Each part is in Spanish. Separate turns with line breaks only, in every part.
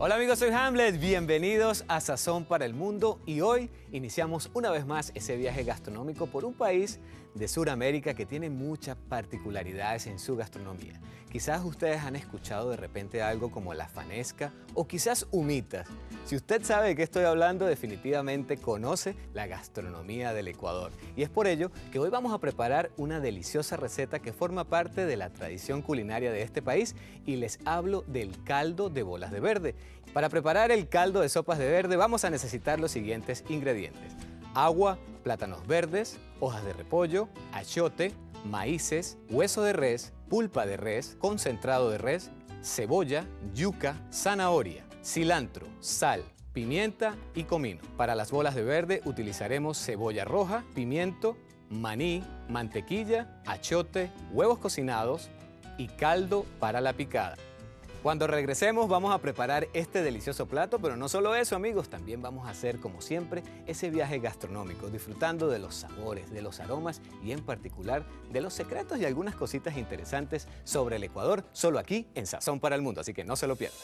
Hola amigos, soy Hamlet, bienvenidos a Sazón para el Mundo y hoy iniciamos una vez más ese viaje gastronómico por un país de Sudamérica que tiene muchas particularidades en su gastronomía. Quizás ustedes han escuchado de repente algo como la fanesca o quizás humitas. Si usted sabe de qué estoy hablando, definitivamente conoce la gastronomía del Ecuador. Y es por ello que hoy vamos a preparar una deliciosa receta que forma parte de la tradición culinaria de este país y les hablo del caldo de bolas de verde. Para preparar el caldo de sopas de verde vamos a necesitar los siguientes ingredientes: agua, plátanos verdes, hojas de repollo, achiote, maíces, hueso de res, pulpa de res, concentrado de res, cebolla, yuca, zanahoria, cilantro, sal, pimienta y comino. Para las bolas de verde utilizaremos cebolla roja, pimiento, maní, mantequilla, achiote, huevos cocinados y caldo para la picada. Cuando regresemos vamos a preparar este delicioso plato, pero no solo eso amigos, también vamos a hacer como siempre ese viaje gastronómico, disfrutando de los sabores, de los aromas y en particular de los secretos y algunas cositas interesantes sobre el Ecuador, solo aquí en Sazón para el Mundo, así que no se lo pierdan.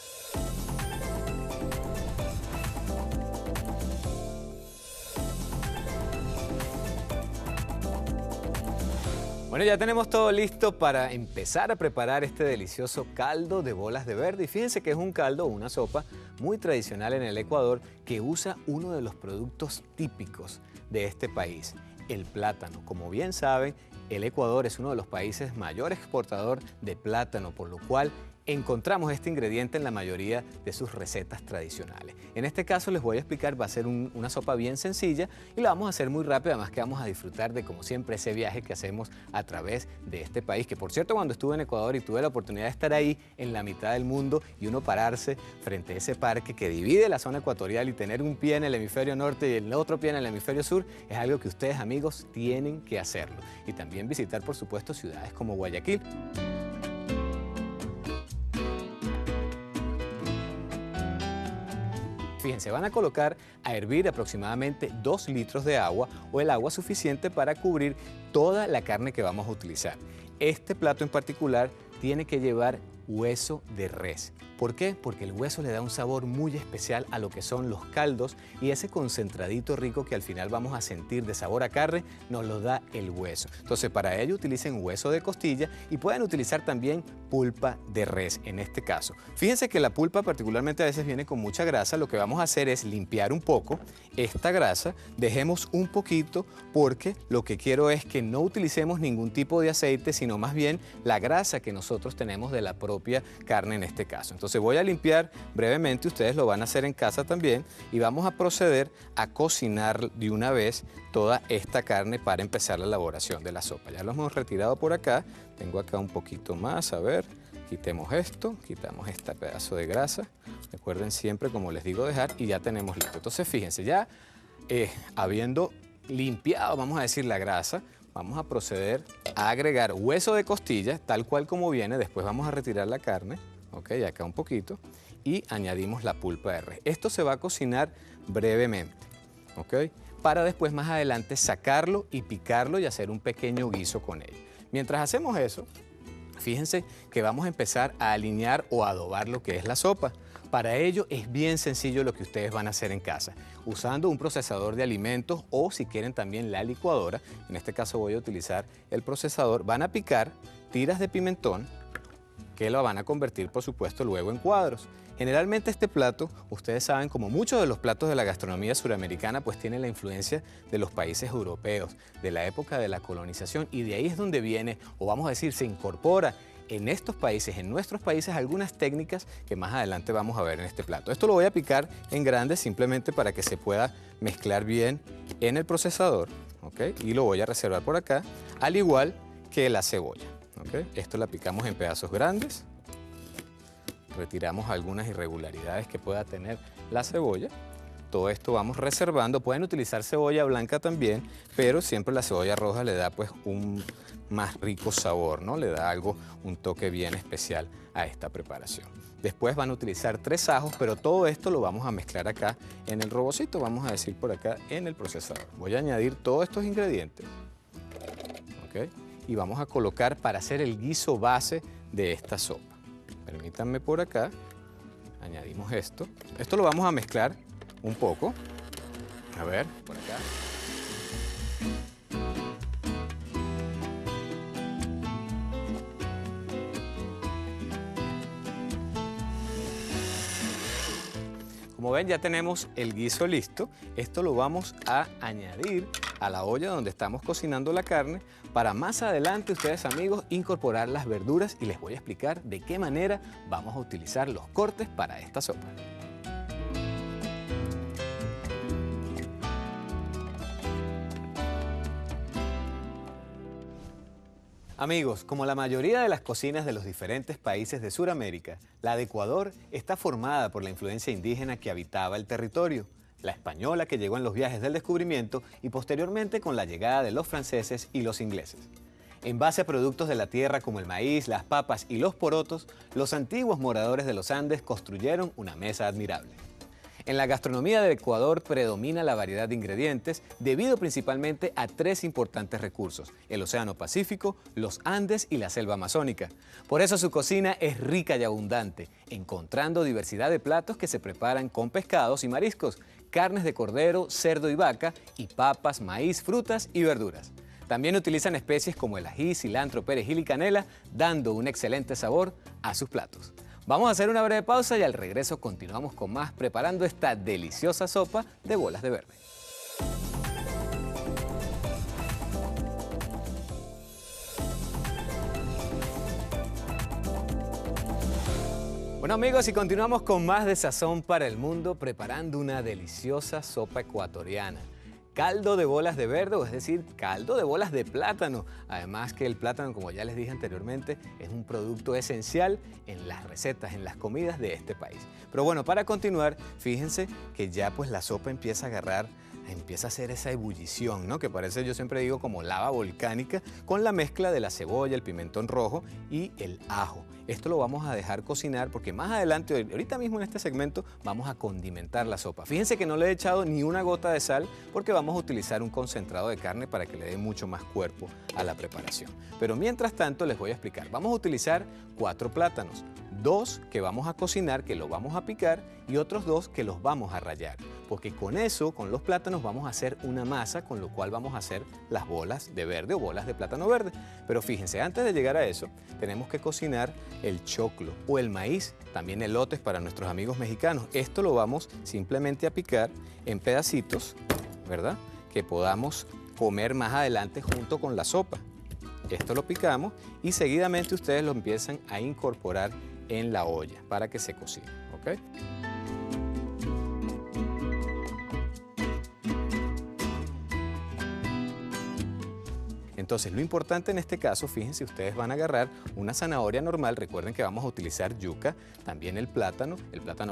Bueno, ya tenemos todo listo para empezar a preparar este delicioso caldo de bolas de verde. Y fíjense que es un caldo o una sopa muy tradicional en el Ecuador que usa uno de los productos típicos de este país, el plátano. Como bien saben, el Ecuador es uno de los países mayor exportador de plátano, por lo cual encontramos este ingrediente en la mayoría de sus recetas tradicionales. En este caso les voy a explicar, va a ser una sopa bien sencilla y la vamos a hacer muy rápida, además que vamos a disfrutar de, como siempre, ese viaje que hacemos a través de este país, que por cierto cuando estuve en Ecuador y tuve la oportunidad de estar ahí en la mitad del mundo y uno pararse frente a ese parque que divide la zona ecuatorial y tener un pie en el hemisferio norte y el otro pie en el hemisferio sur, es algo que ustedes amigos tienen que hacerlo. Y también visitar por supuesto ciudades como Guayaquil. Fíjense, van a colocar a hervir aproximadamente 2 litros de agua o el agua suficiente para cubrir toda la carne que vamos a utilizar. Este plato en particular tiene que llevar hueso de res. ¿Por qué? Porque el hueso le da un sabor muy especial a lo que son los caldos y ese concentradito rico que al final vamos a sentir de sabor a carne nos lo da el hueso. Entonces para ello utilicen hueso de costilla y pueden utilizar también pulpa de res en este caso. Fíjense que la pulpa particularmente a veces viene con mucha grasa. Lo que vamos a hacer es limpiar un poco esta grasa, dejemos un poquito porque lo que quiero es que no utilicemos ningún tipo de aceite, sino más bien la grasa que nosotros tenemos de la propia carne en este caso. Entonces voy a limpiar brevemente, ustedes lo van a hacer en casa también y vamos a proceder a cocinar de una vez toda esta carne para empezar la elaboración de la sopa. Ya lo hemos retirado por acá, tengo acá un poquito más, a ver, quitemos esto, quitamos este pedazo de grasa, recuerden siempre, como les digo, dejar y ya tenemos listo. Entonces fíjense, ya habiendo limpiado, vamos a decir, la grasa, vamos a proceder a agregar hueso de costilla, tal cual como viene. Después vamos a retirar la carne, ok, acá un poquito, y añadimos la pulpa de res. Esto se va a cocinar brevemente, ok, para después más adelante sacarlo y picarlo y hacer un pequeño guiso con él. Mientras hacemos eso, fíjense que vamos a empezar a alinear o a adobar lo que es la sopa. Para ello es bien sencillo lo que ustedes van a hacer en casa, usando un procesador de alimentos o si quieren también la licuadora. En este caso voy a utilizar el procesador. Van a picar tiras de pimentón que lo van a convertir por supuesto luego en cuadros. Generalmente este plato, ustedes saben, como muchos de los platos de la gastronomía suramericana, pues tiene la influencia de los países europeos, de la época de la colonización, y de ahí es donde viene, o vamos a decir, se incorpora en estos países, en nuestros países, algunas técnicas que más adelante vamos a ver en este plato. Esto lo voy a picar en grande simplemente para que se pueda mezclar bien en el procesador, ¿ok? Y lo voy a reservar por acá, al igual que la cebolla, ¿ok? Esto la picamos en pedazos grandes, retiramos algunas irregularidades que pueda tener la cebolla. Todo esto vamos reservando. Pueden utilizar cebolla blanca también, pero siempre la cebolla roja le da pues un más rico sabor, ¿no? Le da algo, un toque bien especial a esta preparación. Después van a utilizar 3 ajos, pero todo esto lo vamos a mezclar acá en el robocito, vamos a decir por acá en el procesador. Voy a añadir todos estos ingredientes, ¿ok? Y vamos a colocar para hacer el guiso base de esta sopa. Permítanme por acá añadimos esto. Esto lo vamos a mezclar un poco. A ver, por acá. Como ven, ya tenemos el guiso listo. Esto lo vamos a añadir a la olla donde estamos cocinando la carne para más adelante, ustedes amigos, incorporar las verduras y les voy a explicar de qué manera vamos a utilizar los cortes para esta sopa. Amigos, como la mayoría de las cocinas de los diferentes países de Sudamérica, la de Ecuador está formada por la influencia indígena que habitaba el territorio, la española que llegó en los viajes del descubrimiento y posteriormente con la llegada de los franceses y los ingleses. En base a productos de la tierra como el maíz, las papas y los porotos, los antiguos moradores de los Andes construyeron una mesa admirable. En la gastronomía del Ecuador predomina la variedad de ingredientes debido principalmente a tres importantes recursos: el Océano Pacífico, los Andes y la selva amazónica. Por eso su cocina es rica y abundante, encontrando diversidad de platos que se preparan con pescados y mariscos, carnes de cordero, cerdo y vaca, y papas, maíz, frutas y verduras. También utilizan especies como el ají, cilantro, perejil y canela, dando un excelente sabor a sus platos. Vamos a hacer una breve pausa y al regreso continuamos con más preparando esta deliciosa sopa de bolas de verde. Bueno amigos, y continuamos con más de Sazón para el Mundo preparando una deliciosa sopa ecuatoriana. Caldo de bolas de verde, o es decir, caldo de bolas de plátano. Además que el plátano, como ya les dije anteriormente, es un producto esencial en las recetas, en las comidas de este país. Pero bueno, para continuar, fíjense que ya pues la sopa empieza a agarrar, empieza a hacer esa ebullición, ¿no? Que parece, yo siempre digo, como lava volcánica, con la mezcla de la cebolla, el pimentón rojo y el ajo. Esto lo vamos a dejar cocinar porque más adelante, ahorita mismo en este segmento, vamos a condimentar la sopa. Fíjense que no le he echado ni una gota de sal porque vamos a utilizar un concentrado de carne para que le dé mucho más cuerpo a la preparación. Pero mientras tanto les voy a explicar. Vamos a utilizar 4 plátanos, 2 que vamos a cocinar, que los vamos a picar, y otros 2 que los vamos a rallar. Porque con eso, con los plátanos, vamos a hacer una masa con lo cual vamos a hacer las bolas de verde o bolas de plátano verde. Pero fíjense, antes de llegar a eso, tenemos que cocinar el choclo o el maíz, también elotes para nuestros amigos mexicanos. Esto lo vamos simplemente a picar en pedacitos, ¿verdad? Que podamos comer más adelante junto con la sopa. Esto lo picamos y seguidamente ustedes lo empiezan a incorporar en la olla para que se cocine, ¿ok? Entonces, lo importante en este caso, fíjense, ustedes van a agarrar una zanahoria normal, recuerden que vamos a utilizar yuca, también el plátano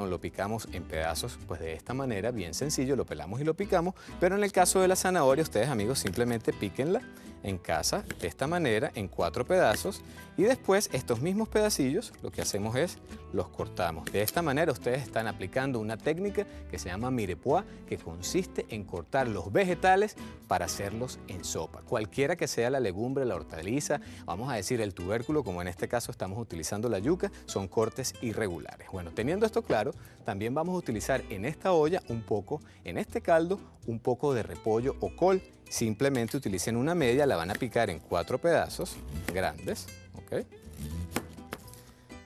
lo picamos en pedazos, pues de esta manera, bien sencillo, lo pelamos y lo picamos, pero en el caso de la zanahoria, ustedes amigos, simplemente píquenla en casa, de esta manera, en 4 pedazos, y después estos mismos pedacillos, lo que hacemos es, los cortamos. De esta manera, ustedes están aplicando una técnica que se llama mirepoix, que consiste en cortar los vegetales para hacerlos en sopa. Cualquiera que sea la legumbre, la hortaliza, vamos a decir el tubérculo, como en este caso estamos utilizando la yuca, son cortes irregulares. Bueno, teniendo esto claro, también vamos a utilizar en esta olla un poco, en este caldo, un poco de repollo o col. Simplemente utilicen una media, la van a picar en 4 pedazos grandes, ¿ok?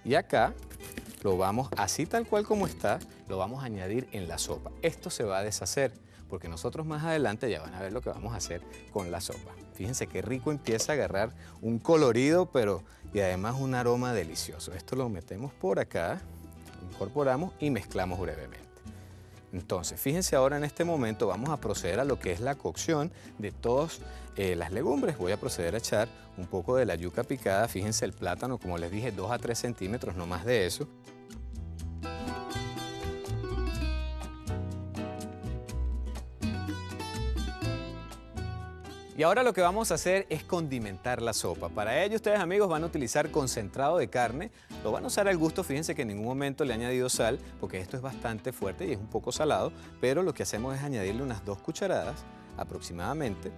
Y acá lo vamos, así tal cual como está, lo vamos a añadir en la sopa. Esto se va a deshacer porque nosotros más adelante ya van a ver lo que vamos a hacer con la sopa. Fíjense qué rico empieza a agarrar un colorido, y además un aroma delicioso. Esto lo metemos por acá, incorporamos y mezclamos brevemente. Entonces, fíjense ahora en este momento vamos a proceder a lo que es la cocción de todas las legumbres. Voy a proceder a echar un poco de la yuca picada. Fíjense el plátano, como les dije, 2 a 3 centímetros, no más de eso. Y ahora lo que vamos a hacer es condimentar la sopa. Para ello ustedes amigos van a utilizar concentrado de carne, lo van a usar al gusto, fíjense que en ningún momento le he añadido sal porque esto es bastante fuerte y es un poco salado, pero lo que hacemos es añadirle unas 2 cucharadas aproximadamente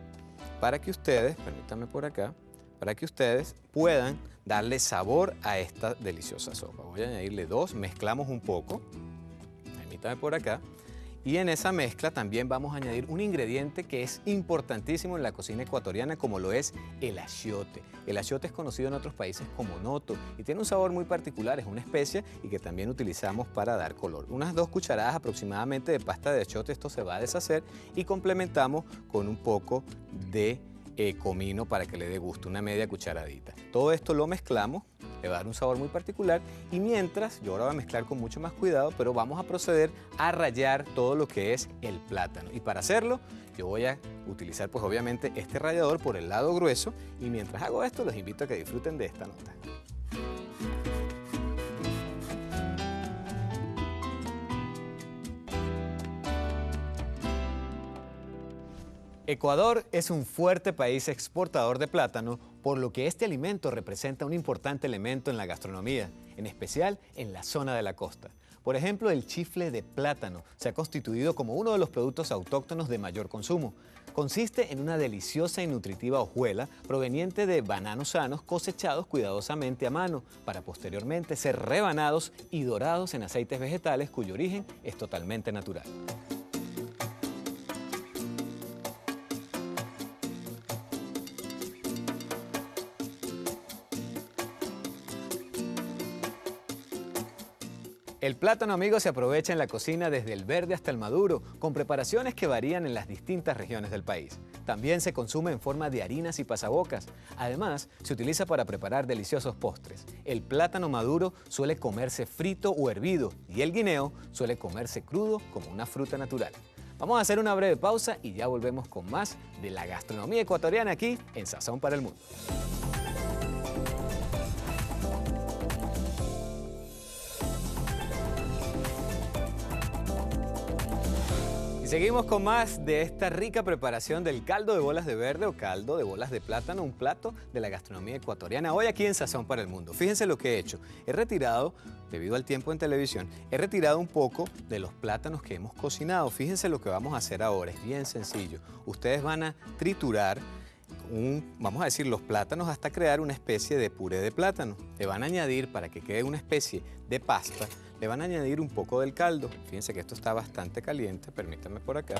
para que ustedes, permítanme por acá, para que ustedes puedan darle sabor a esta deliciosa sopa. Voy a añadirle 2, mezclamos un poco, permítame por acá. Y en esa mezcla también vamos a añadir un ingrediente que es importantísimo en la cocina ecuatoriana, como lo es el achiote. El achiote es conocido en otros países como noto y tiene un sabor muy particular, es una especia y que también utilizamos para dar color. Unas 2 cucharadas aproximadamente de pasta de achiote, esto se va a deshacer y complementamos con un poco de comino para que le dé gusto, una media cucharadita. Todo esto lo mezclamos, le va a dar un sabor muy particular y mientras, yo ahora voy a mezclar con mucho más cuidado, pero vamos a proceder a rallar todo lo que es el plátano. Y para hacerlo, yo voy a utilizar pues obviamente este rallador por el lado grueso y mientras hago esto los invito a que disfruten de esta nota. Ecuador es un fuerte país exportador de plátano, por lo que este alimento representa un importante elemento en la gastronomía, en especial en la zona de la costa. Por ejemplo, el chifle de plátano se ha constituido como uno de los productos autóctonos de mayor consumo. Consiste en una deliciosa y nutritiva hojuela proveniente de bananos sanos cosechados cuidadosamente a mano, para posteriormente ser rebanados y dorados en aceites vegetales cuyo origen es totalmente natural. El plátano, amigos, se aprovecha en la cocina desde el verde hasta el maduro, con preparaciones que varían en las distintas regiones del país. También se consume en forma de harinas y pasabocas. Además, se utiliza para preparar deliciosos postres. El plátano maduro suele comerse frito o hervido y el guineo suele comerse crudo como una fruta natural. Vamos a hacer una breve pausa y ya volvemos con más de la gastronomía ecuatoriana aquí en Sazón para el Mundo. Y seguimos con más de esta rica preparación del caldo de bolas de verde o caldo de bolas de plátano, un plato de la gastronomía ecuatoriana, hoy aquí en Sazón para el Mundo. Fíjense lo que he hecho. He retirado, debido al tiempo en televisión, he retirado un poco de los plátanos que hemos cocinado. Fíjense lo que vamos a hacer ahora, es bien sencillo. Ustedes van a triturar vamos a decir, los plátanos hasta crear una especie de puré de plátano. Le van a añadir, para que quede una especie de pasta, le van a añadir un poco del caldo. Fíjense que esto está bastante caliente, permítanme por acá.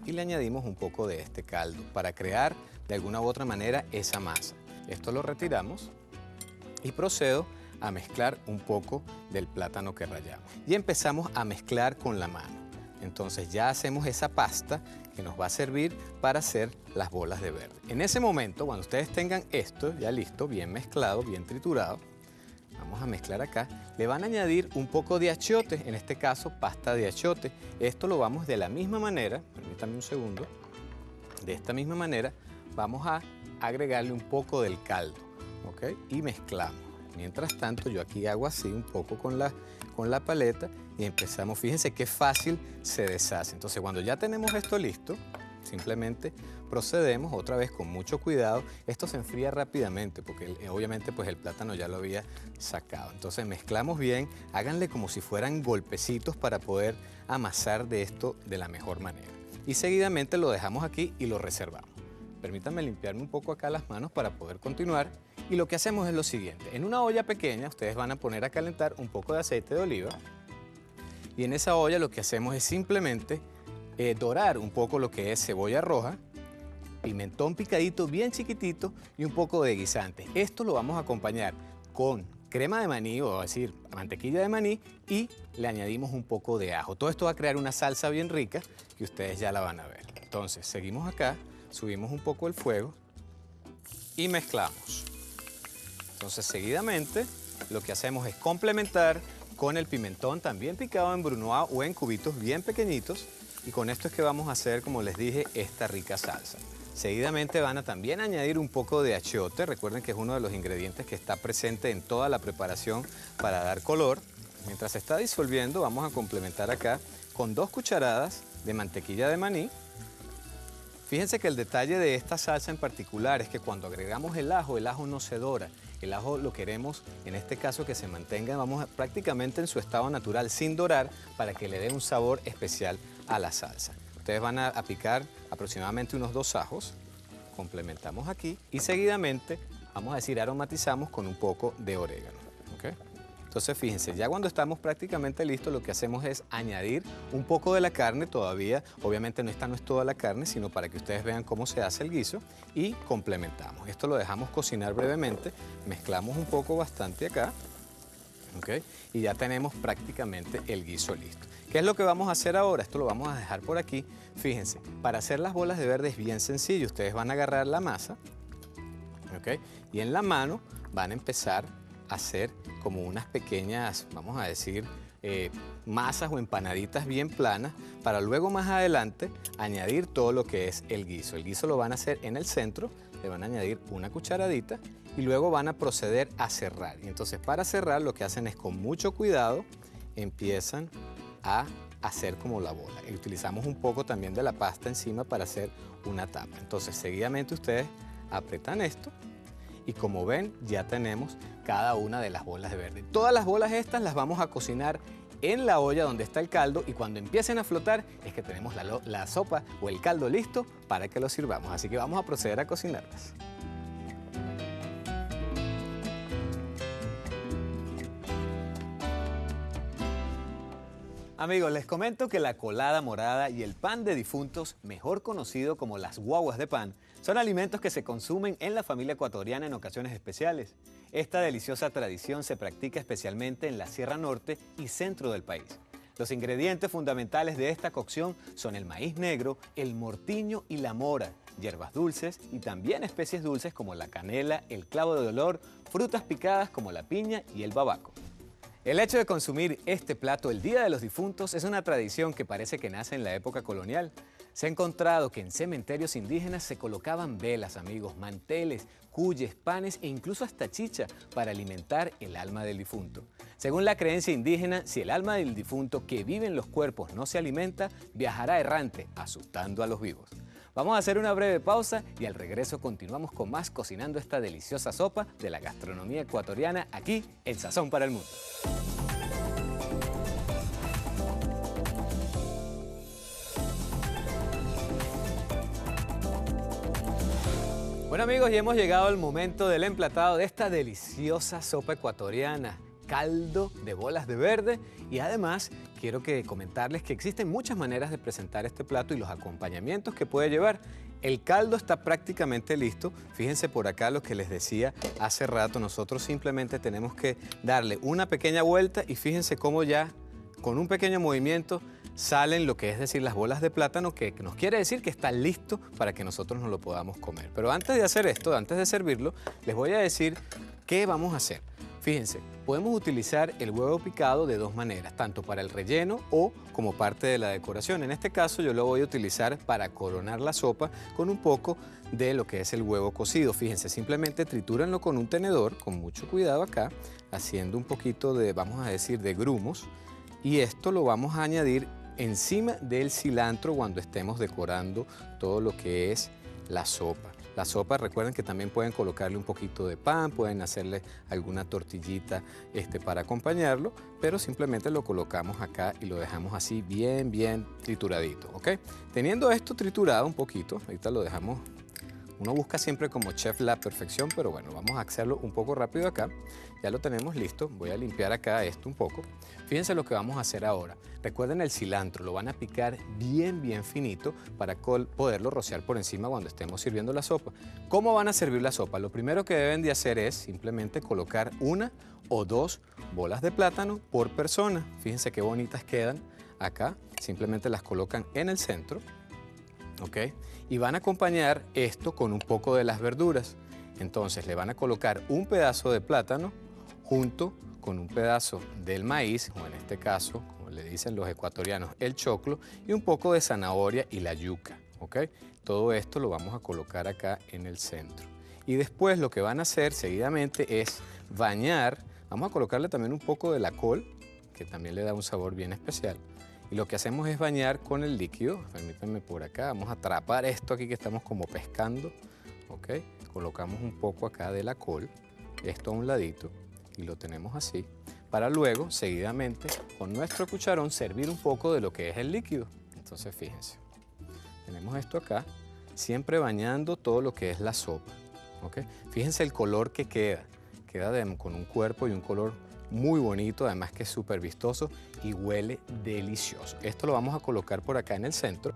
Y le añadimos un poco de este caldo para crear de alguna u otra manera esa masa. Esto lo retiramos y procedo a mezclar un poco del plátano que rallamos. Y empezamos a mezclar con la mano. Entonces ya hacemos esa pasta que nos va a servir para hacer las bolas de verde. En ese momento, cuando ustedes tengan esto ya listo, bien mezclado, bien triturado, vamos a mezclar acá, le van a añadir un poco de achiote, en este caso pasta de achiote. Esto lo vamos de la misma manera, permítanme un segundo, de esta misma manera vamos a agregarle un poco del caldo, ¿ok? Y mezclamos. Mientras tanto, yo aquí hago así un poco con la paleta y empezamos. Fíjense qué fácil se deshace. Entonces, cuando ya tenemos esto listo, simplemente procedemos otra vez con mucho cuidado. Esto se enfría rápidamente porque obviamente pues el plátano ya lo había sacado. Entonces mezclamos bien, háganle como si fueran golpecitos para poder amasar de esto de la mejor manera. Y seguidamente lo dejamos aquí y lo reservamos. Permítanme limpiarme un poco acá las manos para poder continuar. Y lo que hacemos es lo siguiente. En una olla pequeña ustedes van a poner a calentar un poco de aceite de oliva. Y en esa olla lo que hacemos es simplemente dorar un poco lo que es cebolla roja, pimentón picadito bien chiquitito y un poco de guisante. Esto lo vamos a acompañar con crema de maní, o decir, mantequilla de maní, y le añadimos un poco de ajo. Todo esto va a crear una salsa bien rica que ustedes ya la van a ver. Entonces, seguimos acá, subimos un poco el fuego y mezclamos. Entonces, seguidamente, lo que hacemos es complementar con el pimentón también picado en brunoise o en cubitos bien pequeñitos. Y con esto es que vamos a hacer, como les dije, esta rica salsa. Seguidamente van a también añadir un poco de achiote. Recuerden que es uno de los ingredientes que está presente en toda la preparación para dar color. Mientras se está disolviendo, vamos a complementar acá con 2 cucharadas de mantequilla de maní. Fíjense que el detalle de esta salsa en particular es que cuando agregamos el ajo no se dora. El ajo lo queremos, en este caso, que se mantenga prácticamente en su estado natural, sin dorar, para que le dé un sabor especial a la salsa. Ustedes van a picar aproximadamente unos 2 ajos complementamos aquí y seguidamente, vamos a decir, aromatizamos con un poco de orégano. ¿Ok? Entonces, fíjense, ya cuando estamos prácticamente listos, lo que hacemos es añadir un poco de la carne todavía. Obviamente no es toda la carne, sino para que ustedes vean cómo se hace el guiso y complementamos. Esto lo dejamos cocinar brevemente, mezclamos un poco bastante acá, ¿ok? Y ya tenemos prácticamente el guiso listo. ¿Qué es lo que vamos a hacer ahora? Esto lo vamos a dejar por aquí. Fíjense, para hacer las bolas de verde es bien sencillo. Ustedes van a agarrar la masa, ¿ok? Y en la mano van a empezar a hacer como unas pequeñas, vamos a decir, masas o empanaditas bien planas para luego más adelante añadir todo lo que es el guiso. El guiso lo van a hacer en el centro, le van a añadir una cucharadita y luego van a proceder a cerrar. Y entonces para cerrar lo que hacen es con mucho cuidado empiezan a hacer como la bola. Y utilizamos un poco también de la pasta encima para hacer una tapa. Entonces seguidamente ustedes apretan esto y como ven ya tenemos cada una de las bolas de verde. Todas las bolas estas las vamos a cocinar en la olla donde está el caldo y cuando empiecen a flotar es que tenemos la sopa o el caldo listo para que lo sirvamos. Así que vamos a proceder a cocinarlas. Amigos, les comento que la colada morada y el pan de difuntos, mejor conocido como las guaguas de pan, son alimentos que se consumen en la familia ecuatoriana en ocasiones especiales. Esta deliciosa tradición se practica especialmente en la Sierra Norte y centro del país. Los ingredientes fundamentales de esta cocción son el maíz negro, el mortiño y la mora, hierbas dulces y también especies dulces como la canela, el clavo de olor, frutas picadas como la piña y el babaco. El hecho de consumir este plato el Día de los Difuntos es una tradición que parece que nace en la época colonial. Se ha encontrado que en cementerios indígenas se colocaban velas, amigos, manteles, cuyes, panes e incluso hasta chicha para alimentar el alma del difunto. Según la creencia indígena, si el alma del difunto que vive en los cuerpos no se alimenta, viajará errante, asustando a los vivos. Vamos a hacer una breve pausa y al regreso continuamos con más cocinando esta deliciosa sopa de la gastronomía ecuatoriana aquí en Sazón para el Mundo. Bueno amigos, ya hemos llegado al momento del emplatado de esta deliciosa sopa ecuatoriana. Caldo de bolas de verde y además quiero comentarles que existen muchas maneras de presentar este plato y los acompañamientos que puede llevar. El caldo está prácticamente listo. Fíjense por acá lo que les decía hace rato. Nosotros simplemente tenemos que darle una pequeña vuelta y fíjense cómo ya con un pequeño movimiento salen lo que es decir las bolas de plátano, que nos quiere decir que está listo para que nosotros nos lo podamos comer. Pero antes de hacer esto, antes de servirlo, les voy a decir qué vamos a hacer. Fíjense, podemos utilizar el huevo picado de dos maneras, tanto para el relleno o como parte de la decoración. En este caso yo lo voy a utilizar para coronar la sopa con un poco de lo que es el huevo cocido. Fíjense, simplemente tritúranlo con un tenedor, con mucho cuidado acá, haciendo un poquito de, vamos a decir, de grumos. Y esto lo vamos a añadir encima del cilantro cuando estemos decorando todo lo que es la sopa. La sopa, recuerden que también pueden colocarle un poquito de pan, pueden hacerle alguna tortillita para acompañarlo, pero simplemente lo colocamos acá y lo dejamos así bien trituradito, ¿ok? Teniendo esto triturado un poquito, ahorita lo dejamos. Uno busca siempre como chef la perfección, pero bueno, vamos a hacerlo un poco rápido acá. Ya lo tenemos listo. Voy a limpiar acá esto un poco. Fíjense lo que vamos a hacer ahora. Recuerden el cilantro, lo van a picar bien finito para poderlo rociar por encima cuando estemos sirviendo la sopa. ¿Cómo van a servir la sopa? Lo primero que deben de hacer es simplemente colocar una o dos bolas de plátano por persona. Fíjense qué bonitas quedan acá. Simplemente las colocan en el centro. ¿Ok? Y van a acompañar esto con un poco de las verduras. Entonces le van a colocar un pedazo de plátano junto con un pedazo del maíz, o en este caso, como le dicen los ecuatorianos, el choclo, y un poco de zanahoria y la yuca. ¿Ok? Todo esto lo vamos a colocar acá en el centro. Y después lo que van a hacer seguidamente es bañar. Vamos a colocarle también un poco de la col, que también le da un sabor bien especial. Y lo que hacemos es bañar con el líquido. Permítanme por acá. Vamos a atrapar esto aquí que estamos como pescando. ¿Ok? Colocamos un poco acá de la col. Esto a un ladito. Y lo tenemos así. Para luego, seguidamente, con nuestro cucharón, servir un poco de lo que es el líquido. Entonces, fíjense. Tenemos esto acá. siempre bañando todo lo que es la sopa. ¿Ok? Fíjense el color que queda. Con un cuerpo y un color muy bonito, además que es súper vistoso y huele delicioso. Esto lo vamos a colocar por acá en el centro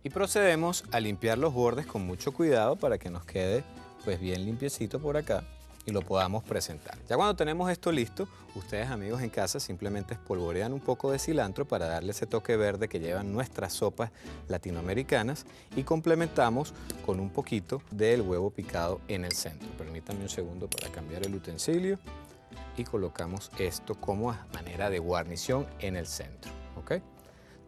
y procedemos a limpiar los bordes con mucho cuidado para que nos quede pues bien limpiecito por acá y lo podamos presentar. Ya cuando tenemos esto listo, ustedes amigos en casa simplemente espolvorean un poco de cilantro para darle ese toque verde que llevan nuestras sopas latinoamericanas y complementamos con un poquito del huevo picado en el centro. Permítanme un segundo para cambiar el utensilio y colocamos esto como manera de guarnición en el centro. ¿Ok?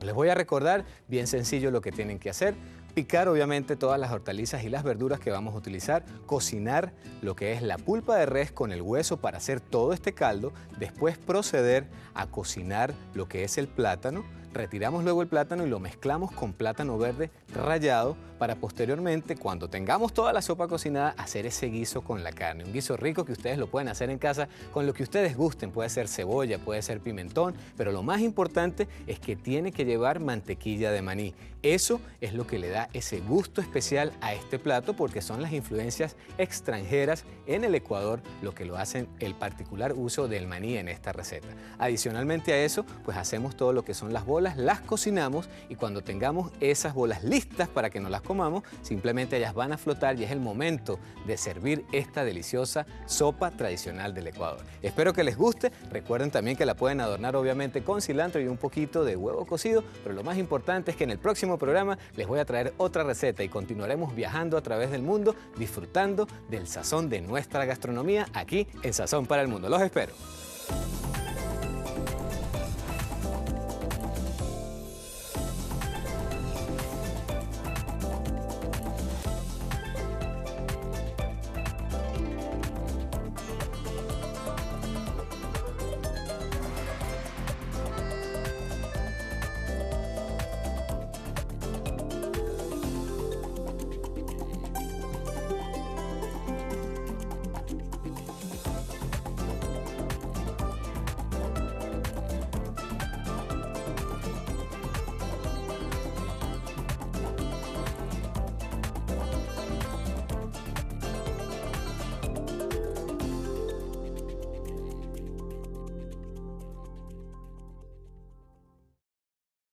Les voy a recordar, bien sencillo lo que tienen que hacer. Picar obviamente todas las hortalizas y las verduras que vamos a utilizar, cocinar lo que es la pulpa de res con el hueso para hacer todo este caldo, después proceder a cocinar lo que es el plátano, retiramos luego el plátano y lo mezclamos con plátano verde rallado para posteriormente, cuando tengamos toda la sopa cocinada, hacer ese guiso con la carne. Un guiso rico que ustedes lo pueden hacer en casa con lo que ustedes gusten. Puede ser cebolla, puede ser pimentón, pero lo más importante es que tiene que llevar mantequilla de maní. Eso es lo que le da ese gusto especial a este plato porque son las influencias extranjeras en el Ecuador lo que lo hacen el particular uso del maní en esta receta. Adicionalmente a eso, pues hacemos todo lo que son las bolas, las cocinamos y cuando tengamos esas bolas listas para que nos las comamos, simplemente ellas van a flotar y es el momento de servir esta deliciosa sopa tradicional del Ecuador. Espero que les guste. Recuerden también que la pueden adornar obviamente con cilantro y un poquito de huevo cocido, pero lo más importante es que en el próximo programa les voy a traer otra receta y continuaremos viajando a través del mundo disfrutando del sazón de nuestra gastronomía aquí en Sazón para el Mundo. Los espero.